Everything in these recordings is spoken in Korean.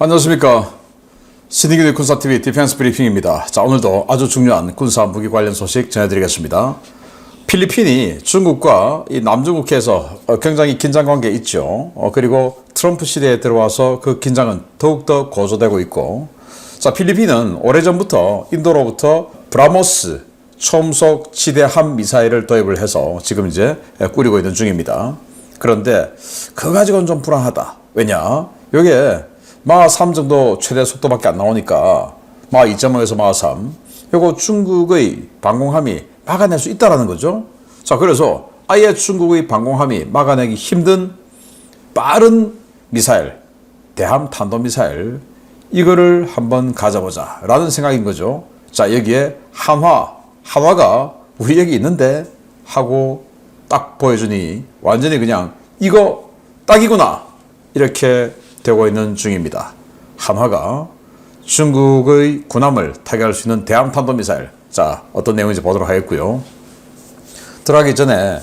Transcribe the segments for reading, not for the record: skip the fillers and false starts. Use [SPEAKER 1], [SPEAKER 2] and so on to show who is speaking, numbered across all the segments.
[SPEAKER 1] 안녕하십니까. 신의균의 군사TV 디펜스 브리핑입니다. 자, 오늘도 아주 중요한 군사 무기 관련 소식 전해드리겠습니다. 필리핀이 중국과 이 남중국해에서 굉장히 긴장 관계에 있죠. 그리고 트럼프 시대에 들어와서 그 긴장은 더욱더 고조되고 있고, 자, 필리핀은 오래전부터 인도로부터 브라모스 초음속 지대함 미사일을 도입을 해서 지금 이제 꾸리고 있는 중입니다. 그런데 그거 가지고는 좀 불안하다. 왜냐? 요게 마하 3 정도 최대 속도밖에 안 나오니까 마하 2.5에서 마하 3 요거 중국의 방공함이 막아낼 수 있다라는 거죠. 자, 그래서 아예 중국의 방공함이 막아내기 힘든 빠른 미사일, 대함 탄도미사일 이거를 한번 가져보자 라는 생각인 거죠. 자, 여기에 한화가 우리 여기 있는데 하고 딱 보여주니 완전히 그냥 이거 딱이구나 이렇게 되고 있는 중입니다. 한화가 중국의 군함을 타격할 수 있는 대함 탄도미사일. 자, 어떤 내용인지 보도록 하겠고요. 들어가기 전에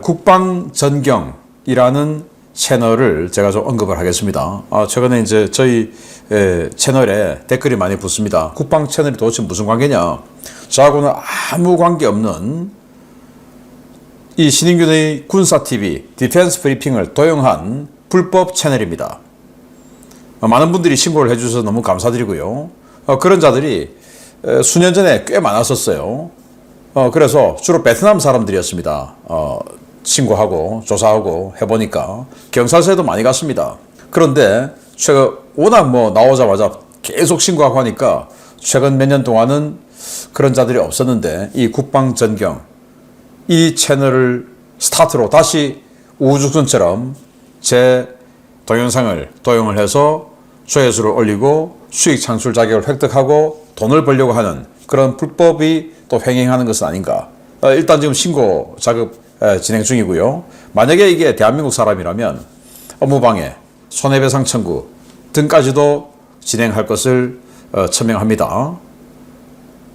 [SPEAKER 1] 국방전경이라는 채널을 제가 좀 언급을 하겠습니다. 최근에 이제 저희 채널에 댓글이 많이 붙습니다. 국방 채널이 도대체 무슨 관계냐? 저하고는 아무 관계 없는 이 신인균의 군사TV 디펜스 브리핑을 도용한 불법 채널입니다. 많은 분들이 신고를 해주셔서 너무 감사드리고요. 그런 자들이 수년 전에 꽤 많았었어요. 그래서 주로 베트남 사람들이었습니다. 신고하고 조사하고 해보니까 경찰서에도 많이 갔습니다. 그런데 최근 워낙 나오자마자 계속 신고하고 하니까 최근 몇 년 동안은 그런 자들이 없었는데 이 국방전경 이 채널을 스타트로 다시 우후죽순처럼 제 동영상을 도용을 해서 조회수를 올리고 수익 창출 자격을 획득하고 돈을 벌려고 하는 그런 불법이 또 횡행하는 것은 아닌가. 일단 지금 신고 작업 진행 중이고요. 만약에 이게 대한민국 사람이라면 업무방해, 손해배상 청구 등까지도 진행할 것을 천명합니다.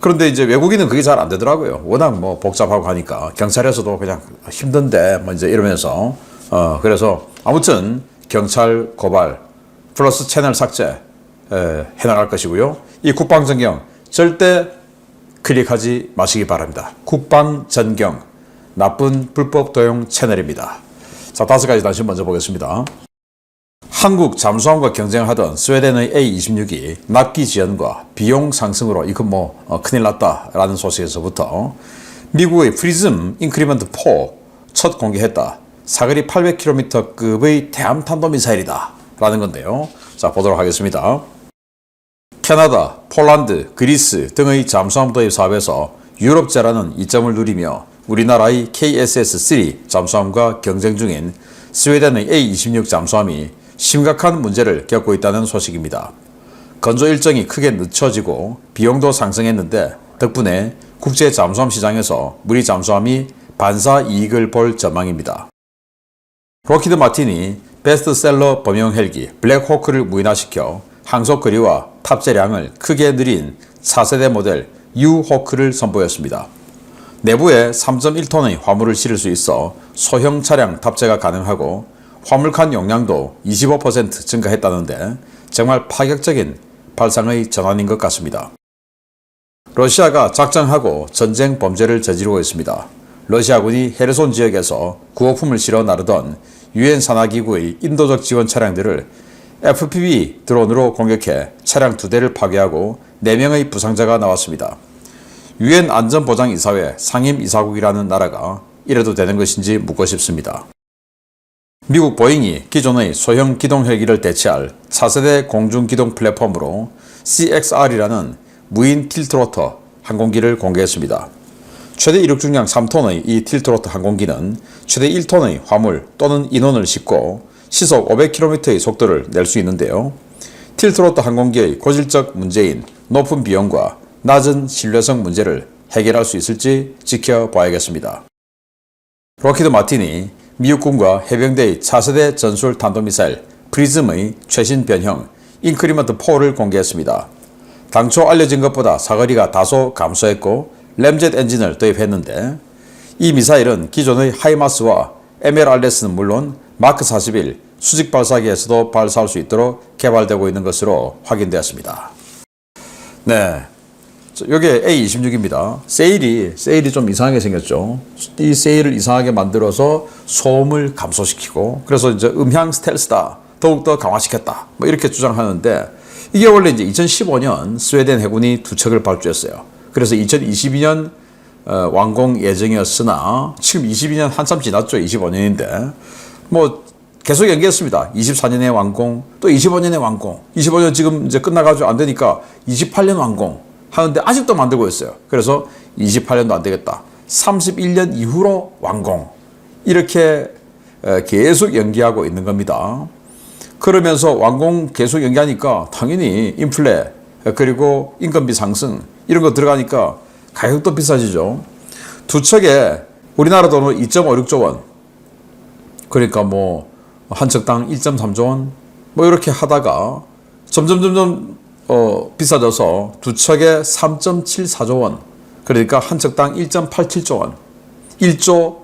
[SPEAKER 1] 그런데 이제 외국인은 그게 잘 안 되더라고요. 워낙 복잡하고 하니까 경찰에서도 그냥 힘든데 이제 이러면서 그래서 아무튼 경찰 고발 플러스 채널 삭제 해나갈 것이고요. 이 국방전경 절대 클릭하지 마시기 바랍니다. 국방전경 나쁜 불법 도용 채널입니다. 자, 5가지 다시 먼저 보겠습니다. 한국 잠수함과 경쟁하던 스웨덴의 A26이 납기 지연과 비용 상승으로 이건 큰일 났다라는 소식에서부터 미국의 프리즘 인크리먼트 4 첫 공개했다. 사거리 800km급의 대함 탄도미사일이다 라는 건데요. 자, 보도록 하겠습니다. 캐나다, 폴란드, 그리스 등의 잠수함 도입 사업에서 유럽제라는 이점을 누리며 우리나라의 KSS-3 잠수함과 경쟁 중인 스웨덴의 A26 잠수함이 심각한 문제를 겪고 있다는 소식입니다. 건조 일정이 크게 늦춰지고 비용도 상승했는데 덕분에 국제 잠수함 시장에서 우리 잠수함이 반사 이익을 볼 전망입니다. 록히드 마틴이 베스트셀러 범용 헬기 블랙호크를 무인화시켜 항속거리와 탑재량을 크게 늘린 4세대 모델 U-호크를 선보였습니다. 내부에 3.1톤의 화물을 실을 수 있어 소형 차량 탑재가 가능하고 화물칸 용량도 25% 증가했다는데 정말 파격적인 발상의 전환인 것 같습니다. 러시아가 작정하고 전쟁 범죄를 저지르고 있습니다. 러시아군이 헤르손 지역에서 구호품을 실어 나르던 유엔 산하기구의 인도적 지원 차량들을 FPV 드론으로 공격해 차량 2대를 파괴하고 4명의 부상자가 나왔습니다. 유엔 안전보장이사회 상임이사국이라는 나라가 이래도 되는 것인지 묻고 싶습니다. 미국 보잉이 기존의 소형 기동 헬기를 대체할 4세대 공중기동 플랫폼으로 CXR이라는 무인 틸트로터 항공기를 공개했습니다. 최대 이륙 중량 3톤의 이 틸트로터 항공기는 최대 1톤의 화물 또는 인원을 싣고 시속 500km의 속도를 낼 수 있는데요. 틸트로터 항공기의 고질적 문제인 높은 비용과 낮은 신뢰성 문제를 해결할 수 있을지 지켜봐야겠습니다. 록히드 마틴이 미국군과 해병대의 차세대 전술 탄도미사일 프리즘의 최신 변형 인크리먼트 4를 공개했습니다. 당초 알려진 것보다 사거리가 다소 감소했고 램젯 엔진을 도입했는데 이 미사일은 기존의 하이마스와 MLRS는 물론 마크 41 수직 발사기에서도 발사할 수 있도록 개발되고 있는 것으로 확인되었습니다. 네. 이게 A26입니다. 세일이 좀 이상하게 생겼죠. 이 세일을 이상하게 만들어서 소음을 감소시키고, 그래서 이제 음향 스텔스다, 더욱더 강화시켰다, 뭐 이렇게 주장하는데, 이게 원래 이제 2015년 스웨덴 해군이 두 척을 발주했어요. 그래서 2022년 완공 예정이었으나 지금 22년 한참 지났죠. 25년인데 뭐 계속 연기했습니다. 24년에 완공, 또 25년에 완공, 25년 지금 이제 끝나가지고 안 되니까 28년 완공 하는데 아직도 만들고 있어요. 그래서 28년도 안 되겠다, 31년 이후로 완공, 이렇게 계속 연기하고 있는 겁니다. 그러면서 완공 계속 연기하니까 당연히 인플레, 그리고 인건비 상승 이런 거 들어가니까 가격도 비싸지죠. 두 척에 우리나라 돈으로 2.56조 원, 그러니까 뭐 한 척당 1.3조 원 뭐 이렇게 하다가 점점 비싸져서 두 척에 3.74조 원, 그러니까 한 척당 1.87조 원, 1조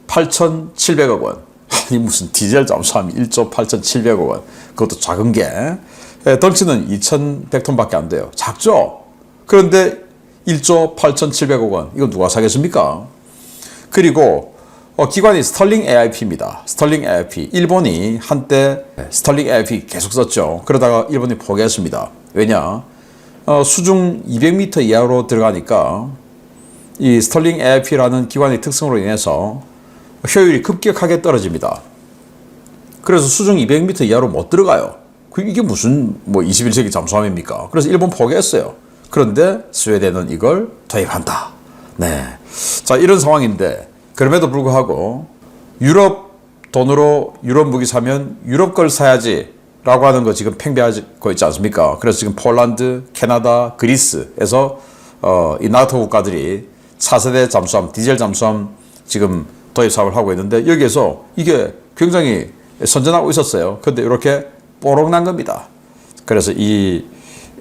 [SPEAKER 1] 8,700억 원. 아니 무슨 디젤 잠수함이 1조 8,700억 원, 그것도 작은 게, 덩치는 2,100톤밖에 안 돼요. 작죠? 그런데 1조 8,700억 원, 이거 누가 사겠습니까? 그리고 기관이 스털링 AIP입니다. 스털링 AIP. 일본이 한때 스털링 AIP 계속 썼죠. 그러다가 일본이 포기했습니다. 왜냐? 수중 200m 이하로 들어가니까 이 스털링 AIP라는 기관의 특성으로 인해서 효율이 급격하게 떨어집니다. 그래서 수중 200m 이하로 못 들어가요. 이게 무슨 뭐 21세기 잠수함입니까? 그래서 일본 포기했어요. 그런데 스웨덴은 이걸 도입한다. 네. 자, 이런 상황인데, 그럼에도 불구하고 유럽 돈으로 유럽 무기 사면 유럽 걸 사야지 라고 하는 거 지금 팽배하고 있지 않습니까? 그래서 지금 폴란드, 캐나다, 그리스에서 이 나토 국가들이 차세대 잠수함, 디젤 잠수함 지금 도입 사업을 하고 있는데, 여기에서 이게 굉장히 선전하고 있었어요. 근데 이렇게 뽀록 난 겁니다. 그래서 이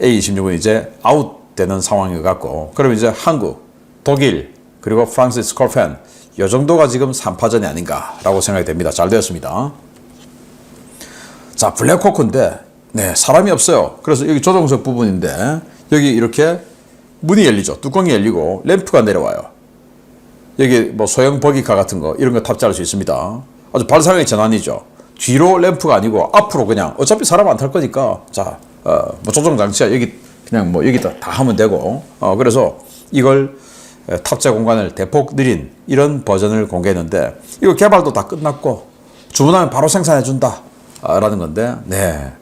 [SPEAKER 1] A26은 이제 아웃되는 상황인 것 같고, 그러면 이제 한국, 독일, 그리고 프랑스, 스콜펜, 이 정도가 지금 3파전이 아닌가라고 생각이 됩니다. 잘 되었습니다. 자, 블랙호크인데, 네, 사람이 없어요. 그래서 여기 조종석 부분인데, 여기 이렇게 문이 열리죠. 뚜껑이 열리고, 램프가 내려와요. 여기 뭐 소형 버기카 같은 거, 이런 거 탑재할 수 있습니다. 아주 발상의 전환이죠. 뒤로 램프가 아니고 앞으로 그냥, 어차피 사람 안 탈 거니까, 자, 뭐 조종 장치야 여기 그냥 뭐 여기다 다 하면 되고, 그래서 이걸 탑재 공간을 대폭 늘린 이런 버전을 공개했는데, 이거 개발도 다 끝났고 주문하면 바로 생산해 준다 라는 건데, 네,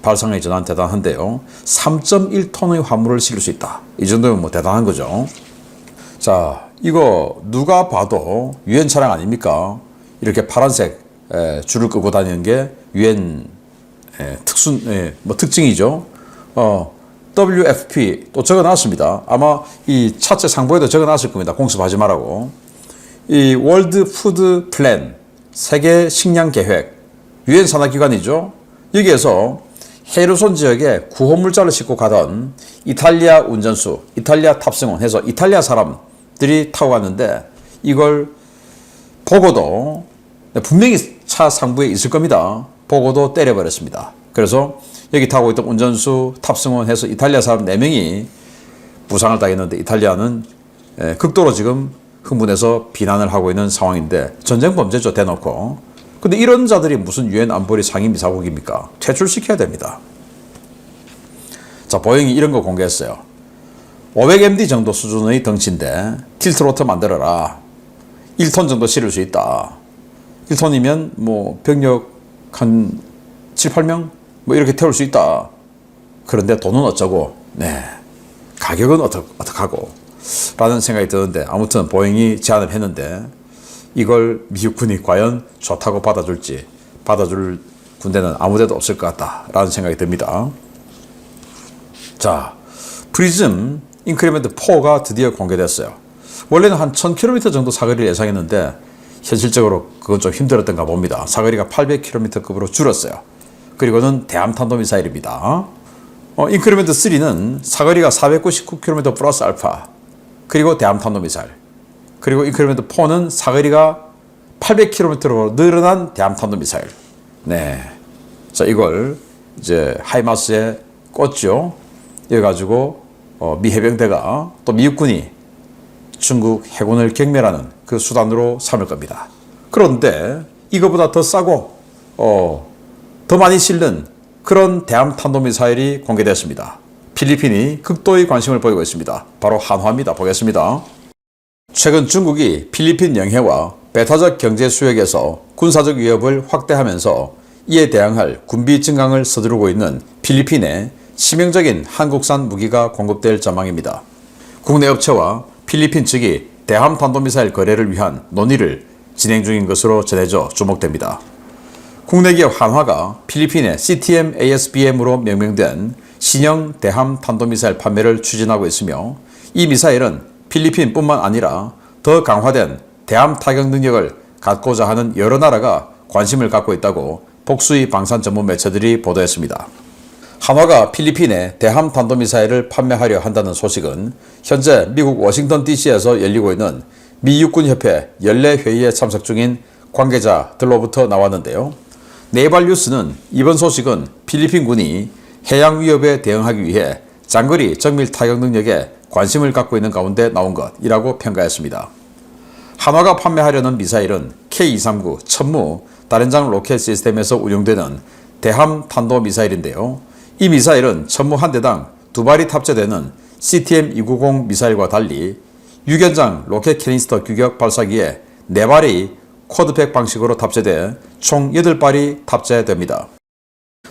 [SPEAKER 1] 발상의 전환 대단한데요. 3.1톤의 화물을 실을 수 있다. 이 정도면 뭐 대단한 거죠. 자, 이거 누가 봐도 유엔 차량 아닙니까? 이렇게 파란색 줄을 끄고 다니는 게 유엔 특징이죠. WFP 또 적어놨습니다. 아마 이 차체 상부에도 적어놨을 겁니다. 공습하지 말라고. 이 월드 푸드 플랜, 세계 식량 계획, 유엔 산하기관이죠. 여기에서 헤르손 지역에 구호물자를 싣고 가던 이탈리아 운전수, 이탈리아 탑승원 해서 이탈리아 사람들이 타고 갔는데, 이걸 보고도 분명히 차 상부에 있을 겁니다. 보고도 때려버렸습니다. 그래서 여기 타고 있던 운전수, 탑승원 해서 이탈리아 사람 4명이 부상을 당했는데, 이탈리아는 극도로 지금 흥분해서 비난을 하고 있는 상황인데, 전쟁 범죄죠, 대놓고. 근데 이런 자들이 무슨 유엔 안보리 상임이사국입니까? 퇴출시켜야 됩니다. 자, 보잉이 이런 거 공개했어요. 500md 정도 수준의 덩치인데 틸트로터 만들어라. 1톤 정도 실을 수 있다. 1톤이면 뭐 병력 한 7, 8명 뭐 이렇게 태울 수 있다. 그런데 돈은 어쩌고, 네, 가격은 어떡하고 라는 생각이 드는데, 아무튼 보잉이 제안을 했는데, 이걸 미국군이 과연 좋다고 받아줄지, 받아줄 군대는 아무데도 없을 것 같다라는 생각이 듭니다. 자, 프리즘 인크리멘트 4가 드디어 공개됐어요. 원래는 한 1000km 정도 사거리를 예상했는데 현실적으로 그건 좀 힘들었던가 봅니다. 사거리가 800km급으로 줄었어요. 그리고는 대함탄도미사일입니다. 인크리멘트 3는 사거리가 499km 플러스 알파, 그리고 대함탄도미사일, 그리고 인크리멘트 4는 사거리가 800km로 늘어난 대함탄도미사일. 네, 자, 이걸 이제 하이마스에 꽂죠. 이래 가지고 미 해병대가 또 미국군이 중국 해군을 경멸하는 그 수단으로 삼을 겁니다. 그런데 이거보다 더 싸고 더 많이 실는 그런 대함 탄도미사일이 공개됐습니다. 필리핀이 극도의 관심을 보이고 있습니다. 바로 한화입니다. 보겠습니다. 최근 중국이 필리핀 영해와 배타적 경제 수역에서 군사적 위협을 확대하면서 이에 대항할 군비 증강을 서두르고 있는 필리핀에 치명적인 한국산 무기가 공급될 전망입니다. 국내 업체와 필리핀 측이 대함 탄도미사일 거래를 위한 논의를 진행 중인 것으로 전해져 주목됩니다. 국내 기업 한화가 필리핀의 CTM ASBM으로 명명된 신형 대함 탄도미사일 판매를 추진하고 있으며 이 미사일은 필리핀뿐만 아니라 더 강화된 대함 타격 능력을 갖고자 하는 여러 나라가 관심을 갖고 있다고 복수의 방산 전문 매체들이 보도했습니다. 한화가 필리핀에 대함 탄도미사일을 판매하려 한다는 소식은 현재 미국 워싱턴 DC에서 열리고 있는 미 육군협회 연례회의에 참석 중인 관계자들로부터 나왔는데요. 네발뉴스는 이번 소식은 필리핀군이 해양 위협에 대응하기 위해 장거리 정밀 타격 능력에 관심을 갖고 있는 가운데 나온 것이라고 평가했습니다. 한화가 판매하려는 미사일은 K239 천무 다련장 로켓 시스템에서 운용되는 대함 탄도 미사일인데요. 이 미사일은 천무 한 대당 2발이 탑재되는 CTM-290 미사일과 달리 유견장 로켓 캐니스터 규격 발사기에 4발이 쿼드팩 방식으로 탑재돼 총 8발이 탑재됩니다.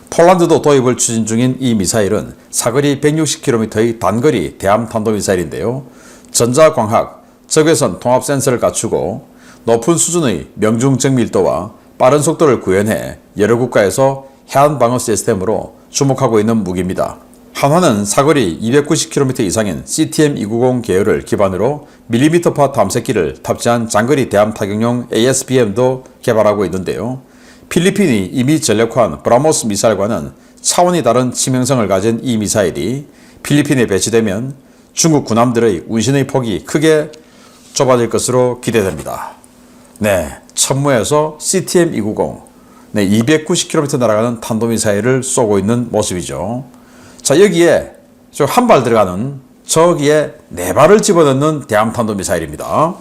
[SPEAKER 1] 폴란드도 도입을 추진 중인 이 미사일은 사거리 160km의 단거리 대함 탄도미사일인데요. 전자광학, 적외선 통합 센서를 갖추고 높은 수준의 명중 정밀도와 빠른 속도를 구현해 여러 국가에서 해안 방어 시스템으로 주목하고 있는 무기입니다. 한화는 사거리 290km 이상인 CTM-290 계열을 기반으로 밀리미터파 탐색기를 탑재한 장거리 대함 타격용 ASBM도 개발하고 있는데요. 필리핀이 이미 전력화한 브라모스 미사일과는 차원이 다른 치명성을 가진 이 미사일이 필리핀에 배치되면 중국 군함들의 운신의 폭이 크게 좁아질 것으로 기대됩니다. 네, 천무에서 CTM-290, 290km 날아가는 탄도미사일을 쏘고 있는 모습이죠. 자, 여기에 한 발 들어가는 저기에 4발을 집어넣는 대함 탄도미사일입니다.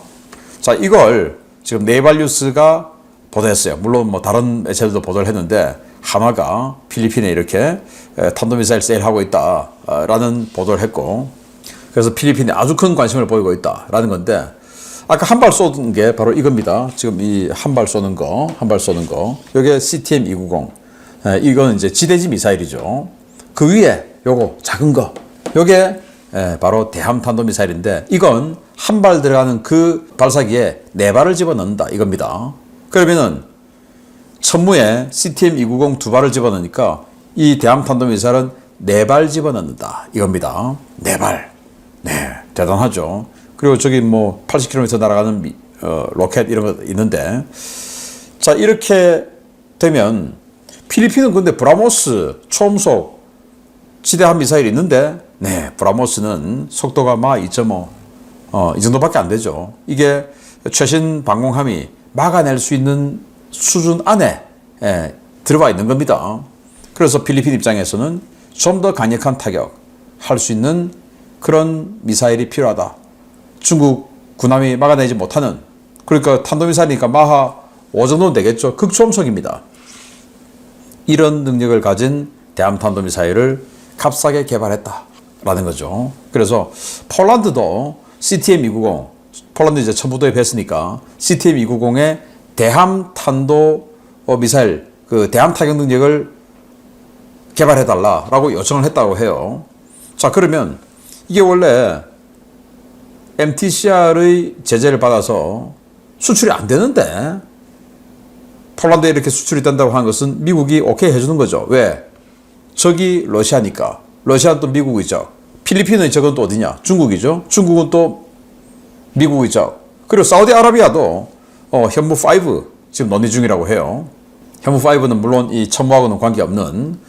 [SPEAKER 1] 자, 이걸 지금 네발뉴스가 보도했어요. 물론 뭐 다른 매체들도 보도를 했는데 한화가 필리핀에 이렇게 탄도미사일 세일하고 있다라는 보도를 했고, 그래서 필리핀에 아주 큰 관심을 보이고 있다라는 건데, 아까 한 발 쏘는 게 바로 이겁니다. 지금 이 한 발 쏘는 거, 이게 CTM-290. 이거는 이제 지대지 미사일이죠. 그 위에 요거 작은 거, 요게 바로 대함 탄도미사일인데, 이건 한 발 들어가는 그 발사기에 4발을 집어넣는다 이겁니다. 그러면은 천무에 CTM-290 2발을 집어넣으니까 이 대함 탄도미사일은 4발 집어넣는다 이겁니다. 4발. 네, 대단하죠. 그리고 저기 뭐 80km 날아가는 로켓 이런 거 있는데, 자, 이렇게 되면 필리핀은 근데 브라모스 초음속 지대함 미사일이 있는데, 네, 브라모스는 속도가 마 2.5, 이 정도밖에 안 되죠. 이게 최신 방공함이 막아낼 수 있는 수준 안에 들어와 있는 겁니다. 그래서 필리핀 입장에서는 좀 더 강력한 타격 할 수 있는 그런 미사일이 필요하다. 중국 군함이 막아내지 못하는, 그러니까 탄도미사일이니까 마하 5 정도는 되겠죠. 극초음속입니다. 이런 능력을 가진 대함 탄도미사일을 값싸게 개발했다라는 거죠. 그래서 폴란드도 CTM-290, 폴란드 이제 천부도에 뵀으니까 CTM-290의 대함 탄도 미사일, 그 대함 타격 능력을 개발해달라라고 요청을 했다고 해요. 자, 그러면 이게 원래 MTCR의 제재를 받아서 수출이 안 되는데 폴란드에 이렇게 수출이 된다고 하는 것은 미국이 오케이 해주는 거죠. 왜? 적이 러시아니까. 러시아는 또 미국이죠. 필리핀의 적은 또 어디냐? 중국이죠. 중국은 또 미국이죠. 그리고 사우디아라비아도 현무5 지금 논의 중이라고 해요. 현무5는 물론 이 천무하고는 관계없는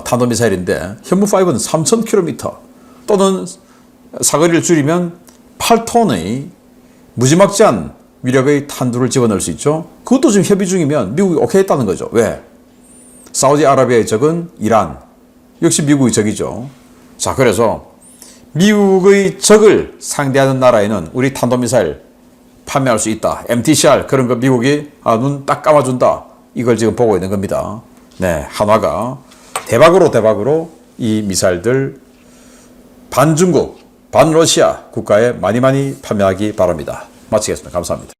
[SPEAKER 1] 탄도미사일인데, 현무5는 3,000km 또는 사거리를 줄이면 8톤의 무지막지한 위력의 탄두를 집어넣을 수 있죠. 그것도 지금 협의 중이면 미국이 오케이 했다는 거죠. 왜? 사우디아라비아의 적은 이란, 역시 미국의 적이죠. 자, 그래서 미국의 적을 상대하는 나라에는 우리 탄도미사일 판매할 수 있다. MTCR 그런 거 미국이 눈 딱 감아준다. 이걸 지금 보고 있는 겁니다. 네, 한화가 대박으로 이 미사일들 반중국, 반러시아 국가에 많이 판매하기 바랍니다. 마치겠습니다. 감사합니다.